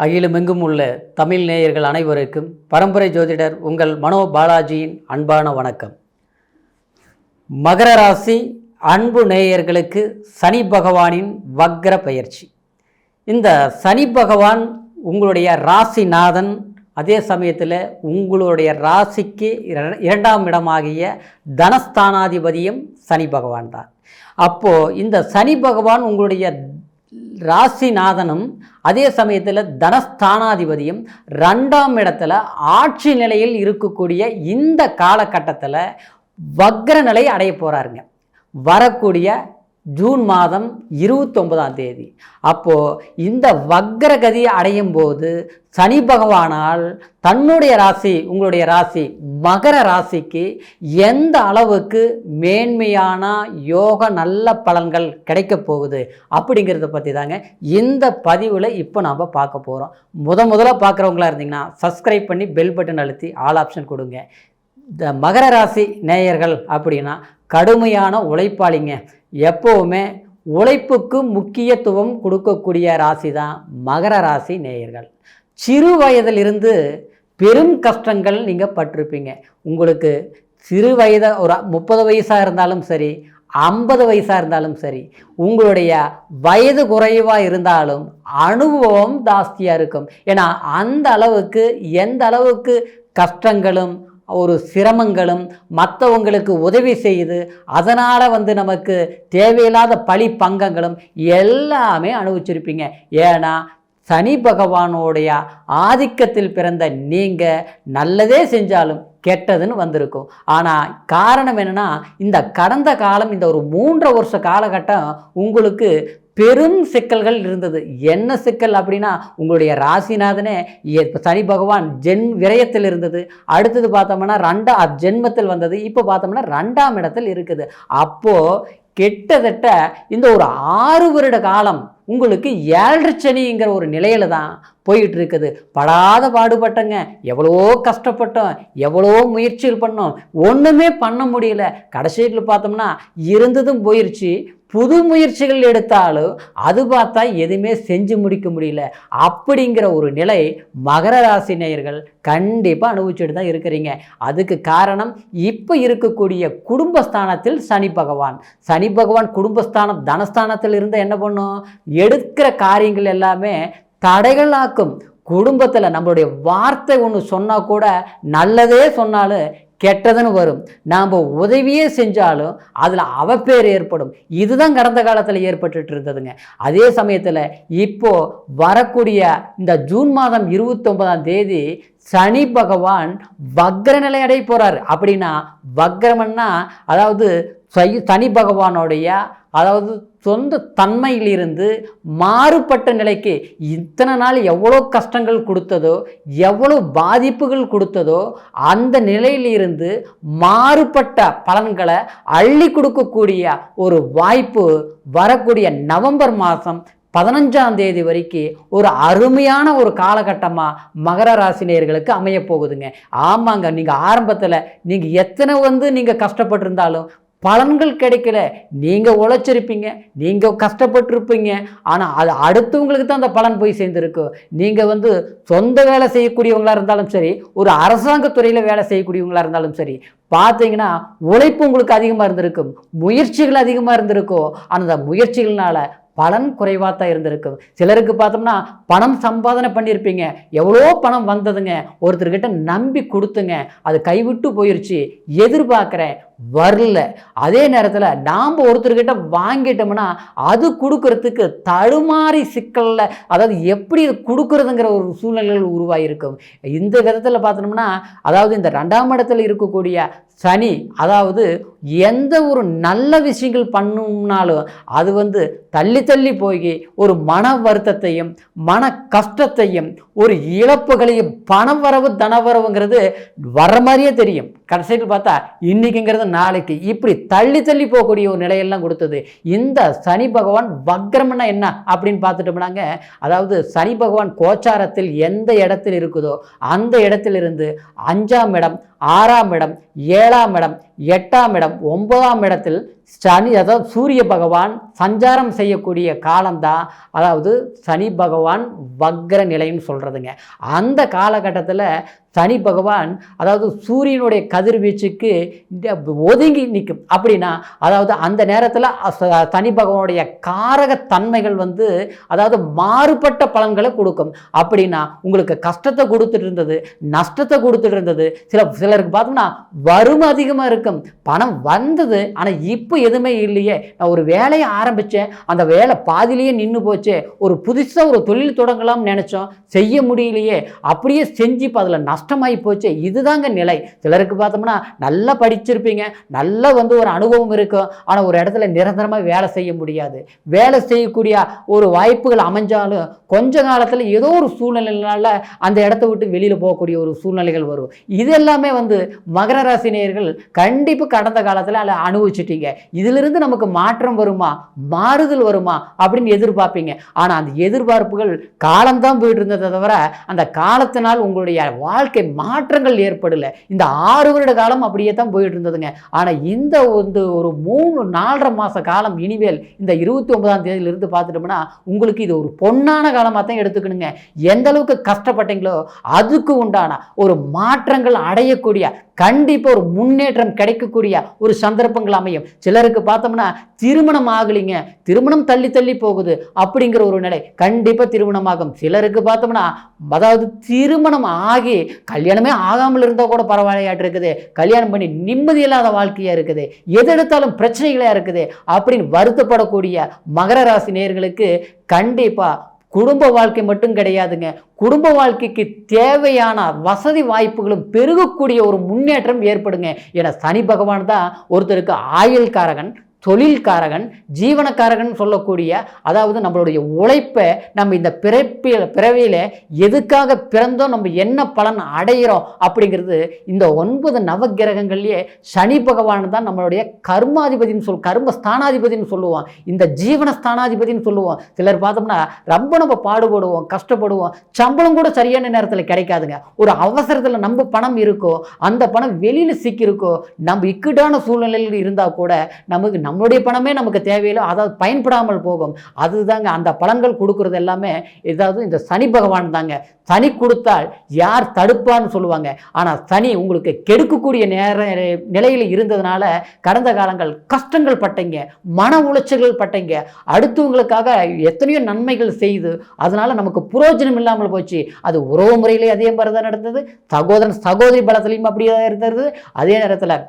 அகிலமெங்கும் உள்ள தமிழ் நேயர்கள் அனைவருக்கும் பரம்பரை ஜோதிடர் உங்கள் மனோ பாலாஜியின் அன்பான வணக்கம். மகர ராசி அன்பு நேயர்களுக்கு சனி பகவானின் வக்ர பயிற்சி. இந்த சனி பகவான் உங்களுடைய ராசிநாதன், அதே சமயத்தில் உங்களுடைய ராசிக்கு இரண்டாம் இடமாகிய தனஸ்தானாதிபதியும் சனி பகவான் தான். அப்போது இந்த சனி பகவான் உங்களுடைய ராசிநாதனும் அதே சமயத்தில் தனஸ்தானாதிபதியும் ரெண்டாம் இடத்துல ஆட்சி நிலையில் இருக்கக்கூடிய இந்த காலகட்டத்தில் வக்ர நிலை அடைய போகிறாருங்க. வரக்கூடிய ஜூன் மாதம் 29ஆம் தேதி. அப்போது இந்த வக்ரகதி அடையும் போது சனி பகவானால் தன்னுடைய ராசி, உங்களுடைய ராசி மகர ராசிக்கு எந்த அளவுக்கு மேன்மையான யோக நல்ல பலன்கள் கிடைக்க போகுது அப்படிங்கிறத பற்றி தாங்க இந்த பதிவில் இப்போ நாம் பார்க்க போகிறோம். முதல்ல பார்க்குறவங்களா இருந்தீங்கன்னா சப்ஸ்கிரைப் பண்ணி பெல் பட்டன் அழுத்தி ஆல் ஆப்ஷன் கொடுங்க. இந்த மகர ராசி நேயர்கள் அப்படின்னா கடுமையான உழைப்பாளிங்க. எப்போவுமே உழைப்புக்கு முக்கியத்துவம் கொடுக்கக்கூடிய ராசி தான் மகர ராசி நேயர்கள். சிறு வயதிலிருந்து பெரும் கஷ்டங்கள் நீங்கள் பட்டிருப்பீங்க. உங்களுக்கு சிறு வயது ஒரு 30 வயசாக இருந்தாலும் சரி, 50 வயசாக இருந்தாலும் சரி, உங்களுடைய வயது குறைவாக இருந்தாலும் அனுபவம் ஜாஸ்தியாக இருக்கும். ஏன்னா அந்த அளவுக்கு எந்த அளவுக்கு கஷ்டங்களும் ஒரு சிரமங்களும் மற்றவங்களுக்கு உதவி செய்து அதனால் நமக்கு தேவையில்லாத பழி பங்கங்களும் எல்லாமே அனுபவிச்சிருப்பீங்க. ஏன்னா சனி பகவானுடைய ஆதிக்கத்தில் பிறந்த நீங்கள் நல்லதே செஞ்சாலும் கெட்டதுன்னு வந்திருக்கும். ஆனால் காரணம் என்னென்னா, இந்த கடந்த காலம், இந்த ஒரு 3 வருஷ காலகட்டம் உங்களுக்கு பெரும் சிக்கல்கள் இருந்தது. என்ன சிக்கல் அப்படின்னா, உங்களுடைய ராசிநாதனே சனி பகவான் விரயத்தில் இருந்தது. அடுத்தது பார்த்தோம்னா ஜென்மத்தில் வந்தது. இப்போ பார்த்தோம்னா 2ஆம் இடத்தில் இருக்குது. அப்போது கிட்டத்தட்ட இந்த ஒரு 6 வருட காலம் உங்களுக்கு 7 சனிங்கிற ஒரு நிலையில தான் போயிட்டு இருக்குது. படாத பாடுபட்டங்க, எவ்வளவோ கஷ்டப்பட்டோம், எவ்வளவோ முயற்சிகள் பண்ணோம், ஒன்றுமே பண்ண முடியல. கடைசியில் பார்த்தோம்னா இருந்ததும் போயிடுச்சு. புது முயற்சிகள் எடுத்தாலும் அது பார்த்தா எதுவுமே செஞ்சு முடிக்க முடியல. அப்படிங்கிற ஒரு நிலை மகர ராசி நேயர்கள் கண்டிப்பாக அனுபவிச்சுட்டு தான் இருக்கிறீங்க. அதுக்கு காரணம் இப்போ இருக்கக்கூடிய குடும்பஸ்தானத்தில் சனி பகவான் குடும்பஸ்தானம் தனஸ்தானத்தில் இருந்தால் என்ன பண்ணும், எடுக்கிற காரியங்கள் எல்லாமே தடைகளாக்கும். குடும்பத்தில் நம்மளுடைய வார்த்தை ஒன்று சொன்னால் கூட நல்லதே சொன்னாலும் கெட்டதுன்னு வரும். நாம் உதவியே செஞ்சாலும் அதில் அவப்பேர் ஏற்படும். இதுதான் கடந்த காலத்தில் ஏற்பட்டு இருந்ததுங்க. அதே சமயத்தில் இப்போது வரக்கூடிய இந்த ஜூன் மாதம் 29ஆம் தேதி சனி பகவான் வக்ர நிலை அடைய போகிறார். அப்படின்னா வக்ரமன்னா அதாவது சனி பகவானுடைய சொந்த தன்மையிலிருந்து மாறுபட்ட நிலைக்கு இத்தனை நாள் எவ்வளோ கஷ்டங்கள் கொடுத்ததோ, எவ்வளோ பாதிப்புகள் கொடுத்ததோ, அந்த நிலையிலிருந்து மாறுபட்ட பலன்களை அள்ளி கொடுக்கக்கூடிய ஒரு வாய்ப்பு வரக்கூடிய நவம்பர் மாதம் 15ஆம் தேதி வரைக்கும் ஒரு அருமையான ஒரு காலகட்டமாக மகர ராசினியர்களுக்கு அமைய போகுதுங்க. ஆமாங்க, நீங்கள் ஆரம்பத்தில் நீங்கள் எத்தனை நீங்கள் கஷ்டப்பட்டிருந்தாலும் பலன்கள் கிடைக்கல. நீங்கள் உழைச்சிருப்பீங்க, நீங்கள் கஷ்டப்பட்டுருப்பீங்க. ஆனால் அது அடுத்தவங்களுக்கு தான் அந்த பலன் போய் சேர்ந்துருக்கும். நீங்கள் சொந்த வேலை செய்யக்கூடியவங்களாக இருந்தாலும் சரி, ஒரு அரசாங்கத்துறையில் வேலை செய்யக்கூடியவங்களாக இருந்தாலும் சரி, பார்த்தீங்கன்னா உழைப்பு உங்களுக்கு அதிகமாக இருந்திருக்கும், முயற்சிகள் அதிகமாக இருந்திருக்கும். அந்த முயற்சிகள்னால பலன் குறைவாக தான் இருந்திருக்கும். சிலருக்கு பார்த்தோம்னா பணம் சம்பாதனை பண்ணியிருப்பீங்க, எவ்வளோ பணம் வந்ததுங்க, ஒருத்தர்கிட்ட நம்பி கொடுத்துங்க, அது கைவிட்டு போயிடுச்சு, எதிர்பார்க்குறேன் வரல. அதே நேரத்தில் நாம் ஒருத்தர்கிட்ட வாங்கிட்டோம்னா அது கொடுக்கறதுக்கு தடுமாறி சிக்கலில், அதாவது எப்படி இது கொடுக்கறதுங்கிற ஒரு சூழ்நிலைகள் உருவாகிருக்கும். இந்த விதத்தில் பார்த்தோம்னா இந்த 2ஆம் இடத்துல இருக்கக்கூடிய சனி, எந்த ஒரு நல்ல விஷயங்கள் பண்ணணும்னாலும் அது தள்ளி தள்ளி போய் ஒரு மன வருத்தத்தையும் மன கஷ்டத்தையும் ஒரு இழப்புகளையும் பணவரவு தனவரவுங்கிறது வர மாதிரியே தெரியும். கடைசியில் பார்த்தா இன்னைக்குங்கிறது நாளைக்கு இப்படி தள்ளி தள்ளி போகக்கூடிய ஒரு நிலையெல்லாம் கொடுத்தது. இந்த சனி பகவான் வக்ரம்னா என்ன அப்படின்னு பார்த்துட்டோம்னாங்க, சனி பகவான் கோச்சாரத்தில் எந்த இடத்தில் இருக்குதோ அந்த இடத்திலிருந்து 5ஆம் இடம் 6ஆம் இடம், 7ஆம் இடம், 8ஆம் இடம், 9ஆம் இடத்தில் சனி, அதாவது சூரிய பகவான் சஞ்சாரம் செய்யக்கூடிய காலம்தான் அதாவது சனி பகவான் வக்ர நிலைன்னு சொல்கிறதுங்க. அந்த காலகட்டத்தில் சனி பகவான் அதாவது சூரியனுடைய கதிர்வீச்சுக்கு ஒதுங்கி நிற்கும். அப்படின்னா அதாவது அந்த நேரத்தில் சனி பகவானுடைய காரகத்தன்மைகள் அதாவது மாறுபட்ட பலன்களை கொடுக்கும். அப்படின்னா உங்களுக்கு கஷ்டத்தை கொடுத்துட்டு இருந்தது, நஷ்டத்தை கொடுத்துட்டு இருந்தது. சிலருக்கு பார்த்தோம்னா வறுமை அதிகமாக இருக்கும், பணம் வந்தது, ஆனால் இப்போ எதுவுமே இல்லையே, நான் ஒரு வேலையை ஆரம்பித்தேன், அந்த வேலை பாதிலேயே நின்று போச்சு, ஒரு புதுசாக ஒரு தொழில் தொடங்கலாம்னு நினச்சோம், செய்ய முடியலையே, அப்படியே செஞ்சு இப்போ அதில் நஷ்டமாகி போச்சு. இதுதாங்க நிலை. சிலருக்கு பார்த்தோம்னா நல்லா படிச்சிருப்பீங்க, நல்லா ஒரு அனுபவம் இருக்கும், ஆனால் ஒரு இடத்துல நிரந்தரமாக வேலை செய்ய முடியாது. வேலை செய்யக்கூடிய ஒரு வாய்ப்புகள் அமைஞ்சாலும் கொஞ்ச காலத்தில் ஏதோ ஒரு சூழ்நிலைனால அந்த இடத்த விட்டு வெளியில் போகக்கூடிய ஒரு சூழ்நிலைகள் வரும். இது எல்லாமே மகர ராசி நேயர்கள் கண்டிப்பாக கடந்த காலத்தில் அனுபவிச்சுட்டீங்க. இதிலிருந்து நமக்கு மாற்றம் வருமா, மாறுதல் வருமா அப்படின்னு எதிர்பார்ப்பீங்க. ஆனால் அந்த எதிர்பார்ப்புகள் காலம்தான் போயிட்டு இருந்ததை தவிர அந்த காலத்தினால் உங்களுடைய வாழ்க்கை மாற்றங்கள் ஏற்படலை. இந்த 6 வருட காலம் அப்படியே தான் போயிட்டு இருந்ததுங்க. ஆனால் இந்த ஒரு 3-4.5 மாத காலம் இனிமேல் இந்த 29ஆம் தேதியிலிருந்து பார்த்துட்டோம்னா உங்களுக்கு இது ஒரு பொன்னான காலமாக தான் எடுத்துக்கணுங்க. எந்த அளவுக்கு கஷ்டப்பட்டீங்களோ அதுக்கு உண்டான ஒரு மாற்றங்கள் அடையக்கூடிய, கண்டிப்பாக ஒரு முன்னேற்றம் கிடைக்கக்கூடிய ஒரு சந்தர்ப்பங்கள் அமையும். சிலருக்கு பார்த்தோம்னா திருமணம் ஆகலைங்க, திருமணம் தள்ளி தள்ளி போகுது அப்படிங்கிற ஒரு நிலை, கண்டிப்பாக திருமணம் ஆகும். சிலருக்கு பார்த்தோம்னா அதாவது திருமணம் ஆகி கல்யாணமே ஆகாமல் இருந்தால் கூட பரவாயில்லையாட்டு இருக்குது, கல்யாணம் பண்ணி நிம்மதி இல்லாத வாழ்க்கையாக இருக்குது, எது எடுத்தாலும் பிரச்சனைகளாக இருக்குது அப்படின்னு வருத்தப்படக்கூடிய மகர ராசி நேயர்களுக்கு கண்டிப்பாக குடும்ப வாழ்க்கை மட்டும் கிடையாதுங்க, குடும்ப வாழ்க்கைக்கு தேவையான வசதி வாய்ப்புகளும் பெருகக்கூடிய ஒரு முன்னேற்றம் ஏற்படுங்க. ஏன்னா சனி பகவான் தான் ஒருத்தருக்கு ஆயுள்காரகன், தொழில்காரகன், ஜீவனக்காரகன் சொல்லக்கூடிய, அதாவது நம்மளுடைய உழைப்பை நம்ம இந்த பிறவியில் எதுக்காக பிறந்தோம், நம்ம என்ன பலன் அடைகிறோம் அப்படிங்கிறது இந்த 9 நவகிரகங்கள்லேயே சனி பகவான் தான் நம்மளுடைய கர்மாதிபதினு கர்ம ஸ்தானாதிபதினு சொல்லுவோம், இந்த ஜீவன ஸ்தானாதிபதினு சொல்லுவோம். சிலர் பார்த்தோம்னா ரொம்ப நம்ம பாடுபடுவோம், கஷ்டப்படுவோம், சம்பளம் கூட சரியான நேரத்தில் கிடைக்காதுங்க. ஒரு அவசரத்தில் நம்ம பணம் இருக்கோ, அந்த பணம் வெளியில் சிக்கியிருக்கோ, நம்ம இக்கட்டான சூழ்நிலையில் இருந்தால் கூட நமக்கு நம்மளுடைய பணமே நமக்கு தேவையில்லை, அதாவது பயன்படாமல் போகும். அதுதாங்க அந்த பலன்கள் கொடுக்கறது எல்லாமே ஏதாவது இந்த சனி பகவான் தாங்க. சனி கொடுத்தால் யார் தடுப்பான்னு சொல்லுவாங்க. ஆனால் சனி உங்களுக்கு கெடுக்கக்கூடிய நிலையில் இருந்ததுனால கடந்த காலங்கள் கஷ்டங்கள் பட்டீங்க, மன உளைச்சல்கள் பட்டீங்க, அடுத்தவங்களுக்காக எத்தனையோ நன்மைகள் செய்து அதனால நமக்கு புரோஜனம் இல்லாமல் போச்சு. அது உறவு முறையிலே அதே மாதிரி தான் நடந்தது, சகோதரன் சகோதரி பலத்திலையும் அப்படியே தான் இருந்தது. அதே நேரத்தில்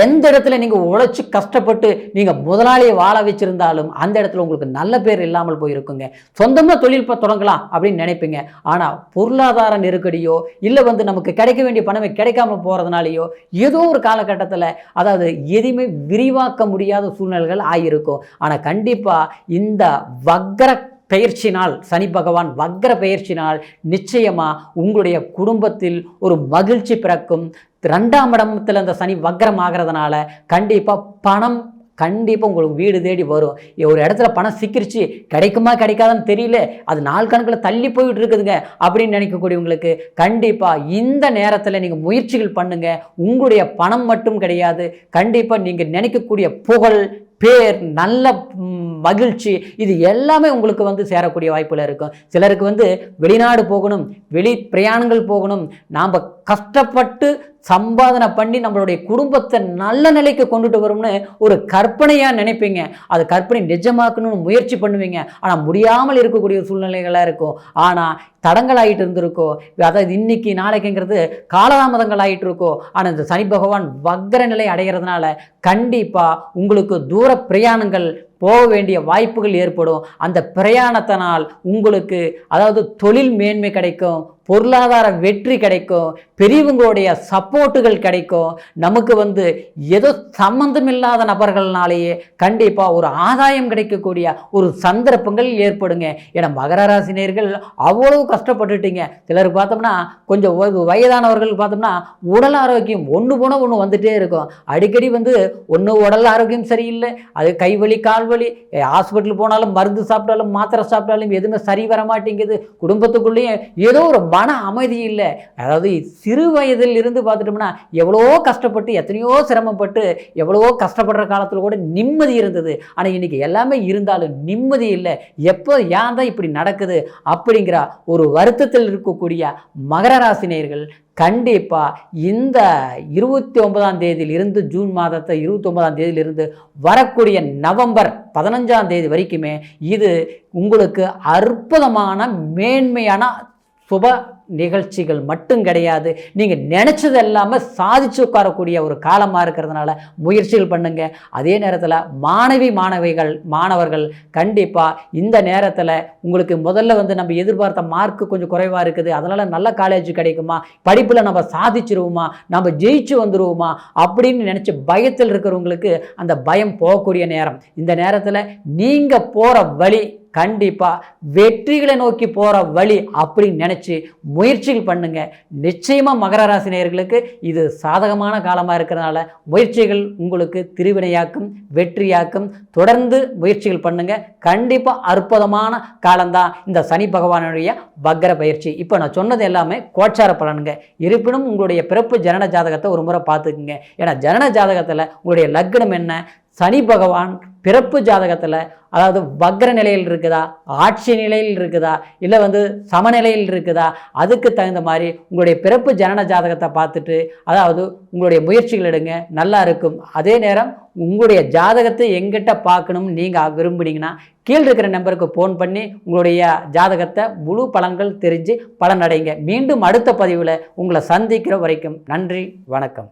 எந்த இடத்துல நீங்கள் உழைச்சி கஷ்டப்பட்டு நீங்கள் முதலாளியை வாழ வச்சுருந்தாலும் அந்த இடத்துல உங்களுக்கு நல்ல பேர் இல்லாமல் போயிருக்குங்க. சொந்தமாக தொழில் தொடங்கலாம் அப்படின்னு நினைப்பீங்க, ஆனால் பொருளாதார நெருக்கடியோ இல்லை நமக்கு கிடைக்க வேண்டிய பணமே கிடைக்காம போகிறதுனாலையோ ஏதோ ஒரு காலகட்டத்தில் அதாவது எதையுமே விரிவாக்க முடியாத சூழ்நிலைகள் ஆகியிருக்கும். ஆனால் கண்டிப்பாக இந்த வக்ர பெயர்ச்சினால், சனி பகவான் வக்ர பெயர்ச்சினால் நிச்சயமாக உங்களுடைய குடும்பத்தில் ஒரு மகிழ்ச்சி பிறக்கும். 2ஆம் இடத்துல அந்த சனி வக்ரம் ஆகிறதுனால கண்டிப்பாக பணம் கண்டிப்பாக உங்களுக்கு வீடு தேடி வரும். ஒரு இடத்துல பணம் சிக்கிருச்சு, கிடைக்குமா கிடைக்காதான்னு தெரியல, அது நாள் கணக்கில் தள்ளி போயிட்டு இருக்குதுங்க அப்படின்னு நினைக்கக்கூடியவங்களுக்கு கண்டிப்பாக இந்த நேரத்தில் நீங்கள் முயற்சிகள் பண்ணுங்கள். உங்களுடைய பணம் மட்டும் கிடையாது, கண்டிப்பாக நீங்கள் நினைக்கக்கூடிய புகழ், பேர், நல்ல மகிழ்ச்சி, இது எல்லாமே உங்களுக்கு சேரக்கூடிய வாய்ப்புகள் இருக்கும். சிலருக்கு வெளிநாடு போகணும், வெளி பிரயாணங்கள் போகணும், நாம் கஷ்டப்பட்டு சம்பாதனை பண்ணி நம்மளுடைய குடும்பத்தை நல்ல நிலைக்கு கொண்டுட்டு வரும்னு ஒரு கற்பனையாக நினைப்பீங்க. அது கற்பனை நிஜமாக்கணும்னு முயற்சி பண்ணுவீங்க, ஆனால் முடியாமல் இருக்கக்கூடிய சூழ்நிலைகளாக இருக்கும். ஆனால் தடங்கள் ஆகிட்டு இருந்திருக்கோ, அதாவது இன்னைக்கு நாளைக்குங்கிறது காலதாமதங்கள் ஆகிட்டு இருக்கோ. ஆனால் இந்த சனி பகவான் வக்ர நிலை அடைகிறதுனால கண்டிப்பாக உங்களுக்கு தூர பிரயாணங்கள் போக வேண்டிய வாய்ப்புகள் ஏற்படும். அந்த பிரயாணத்தினால் உங்களுக்கு அதாவது தொழில் மேன்மை கிடைக்கும், பொருளாதார வெற்றி கிடைக்கும், பெரியவங்களுடைய சப்போர்ட்டுகள் கிடைக்கும். நமக்கு ஏதோ சம்பந்தமில்லாத நபர்கள்னாலேயே கண்டிப்பாக ஒரு ஆதாயம் கிடைக்கக்கூடிய ஒரு சந்தர்ப்பங்கள் ஏற்படுங்க. ஏன்னா மகர ராசி நேயர்கள் அவ்வளவு கஷ்டப்பட்டுட்டீங்க. சிலருக்கு பார்த்தோம்னா கொஞ்சம் வயதானவர்கள் பார்த்தோம்னா உடல் ஆரோக்கியம் ஒன்று போனால் ஒன்று வந்துகிட்டே இருக்கும். அடிக்கடி ஒன்று உடல் ஆரோக்கியம் சரியில்லை, அது கைவலி கால்வலி வலி, ஹாஸ்பிட்டல் போனாலும் மருந்து சாப்பிட்டாலும் மாத்திரை சாப்பிட்டாலும் எதுவுமே சரி வர மாட்டேங்குது, குடும்பத்துக்குள்ளேயும் ஏதோ ஒரு மன அமைதி இல்லை. அதாவது சிறு வயதில் இருந்து பார்த்துட்டோம்னா எவ்வளோ கஷ்டப்பட்டு எத்தனையோ சிரமப்பட்டு எவ்வளவோ கஷ்டப்படுற காலத்தில் கூட நிம்மதி இருந்தது. ஆனால் இன்றைக்கி எல்லாமே இருந்தாலும் நிம்மதி இல்லை. எப்போ ஏன் தான் இப்படி நடக்குது அப்படிங்கிற ஒரு வருத்தத்தில் இருக்கக்கூடிய மகர ராசி நேயர்கள் கண்டிப்பாக இந்த 29ஆம் தேதியிலிருந்து ஜூன் மாதத்தை 29ஆம் தேதியிலிருந்து வரக்கூடிய நவம்பர் 15ஆம் தேதி வரைக்குமே இது உங்களுக்கு அற்புதமான மேன்மையான சுப நிகழ்ச்சிகள் மட்டும் கிடையாது, நீங்கள் நினச்சது எல்லாமே சாதிச்சு உட்காரக்கூடிய ஒரு காலமாக இருக்கிறதுனால முயற்சிகள் பண்ணுங்க. அதே நேரத்தில் மாணவர்கள் கண்டிப்பாக இந்த நேரத்தில் உங்களுக்கு முதல்ல நம்ம எதிர்பார்த்த மார்க்கு கொஞ்சம் குறைவாக இருக்குது, அதனால் நல்ல காலேஜ் கிடைக்குமா, படிப்பில் நம்ம சாதிச்சிருவோமா, நம்ம ஜெயிச்சு வந்துடுவோமா அப்படின்னு நினச்சி பயத்தில் இருக்கிறவங்களுக்கு அந்த பயம் போகக்கூடிய நேரம். இந்த நேரத்தில் நீங்கள் போகிற வழி கண்டிப்பாக வெற்றிகளை நோக்கி போகிற வழி அப்படின்னு நினச்சி முயற்சிகள் பண்ணுங்க. நிச்சயமாக மகர ராசி நேயர்களுக்கு இது சாதகமான காலமாக இருக்கிறதுனால முயற்சிகள் உங்களுக்கு திருவினையாக்கும் வெற்றியாக்கும். தொடர்ந்து முயற்சிகள் பண்ணுங்க. கண்டிப்பாக அற்புதமான காலம்தான் இந்த சனி பகவானுடைய வக்ர பயிற்சி. இப்போ நான் சொன்னது எல்லாமே கோச்சார பலனுங்க. இருப்பினும் உங்களுடைய பிறப்பு ஜனன ஜாதகத்தை ஒரு முறை பார்த்துக்குங்க. ஏன்னா ஜனன ஜாதகத்தில் உங்களுடைய லக்னம் என்ன, சனி பகவான் பிறப்பு ஜாதகத்தில் அதாவது வக்ர நிலையில் இருக்குதா, ஆட்சி நிலையில் இருக்குதா, இல்லை சமநிலையில் இருக்குதா, அதுக்கு தகுந்த மாதிரி உங்களுடைய பிறப்பு ஜனன ஜாதகத்தை பார்த்துட்டு அதாவது உங்களுடைய முயற்சிகள் எடுங்க, நல்லா இருக்கும். அதே நேரம் உங்களுடைய ஜாதகத்தை எங்கிட்ட பார்க்கணும்னு நீங்கள் விரும்புனீங்கன்னா கீழே இருக்கிற நம்பருக்கு ஃபோன் பண்ணி உங்களுடைய ஜாதகத்தை முழு பலன்கள் தெரிஞ்சு பலனடைங்க. மீண்டும் அடுத்த பதிவில் உங்களை சந்திக்கிற வரைக்கும் நன்றி, வணக்கம்.